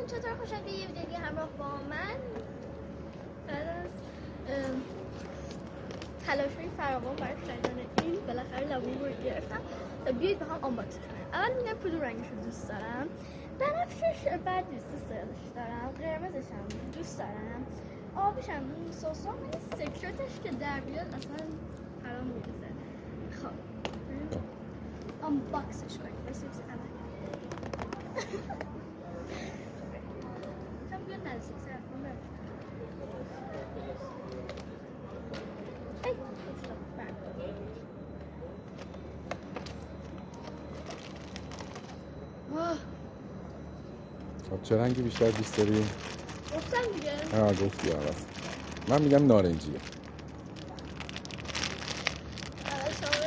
چطور خوشحال به یه ویدیو همراه با من بعد از تلاش‌های فراوان برای خریدن این بالاخره لبوم رو گرفتم و بیایید با هم آنباکسش کنیم. اول میگم کدوم رنگش رو دوست دارم. بنفشش بد نیست، دوستش دارم. قرمزش هم دوست دارم. آبش هم سوسو، ولی سکرتش که در بیاد اصلا حرام میریزه. خب آنباکسش کنیم. بسیار اول هم بیاد نزدیک سرفون برد. ای افتاد برد. خب چه رنگی بیشتر دوست داری؟ گفتم دیگه. گفتی عوض. من میگم نارنجیه.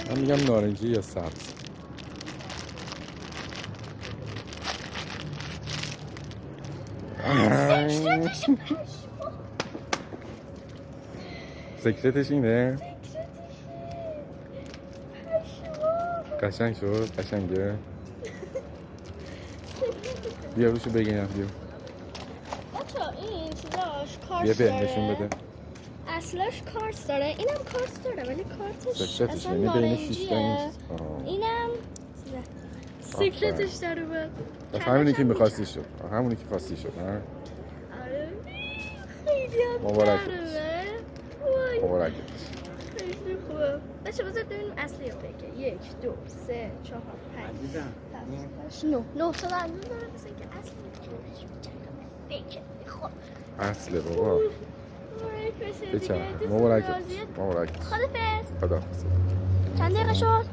من میگم نارنجی یا سبز. سکرتش اینه؟ قشنگ شد؟ قشنگه؟ بیا روشو بگیرم بیا. بچه این چیزاش کارت بیا داره. نشون بده. اصلاش کارت داره، اینم کارت داره ولی کارتش سکرتش اصلا یعنی بین 6 تا این نارنجیه. اینم سکرتش داره بود. بس همونی که می‌خواستی شد. همونی که خواستی شد. آره خیلی هم مبارک وای مبارک. خیلی خوبه. بچه بذار ببینیم اصلی رو بگه. 1 2 3 4 5 6 9 تا اندازه داره مثل اینکه اصلی فکر خب اصله بابا. مبارک بشه دیگه. بچه دوست مبارک راضیه؟ مبارک. خدافظ. خداحافظ. چند دقیقه شد؟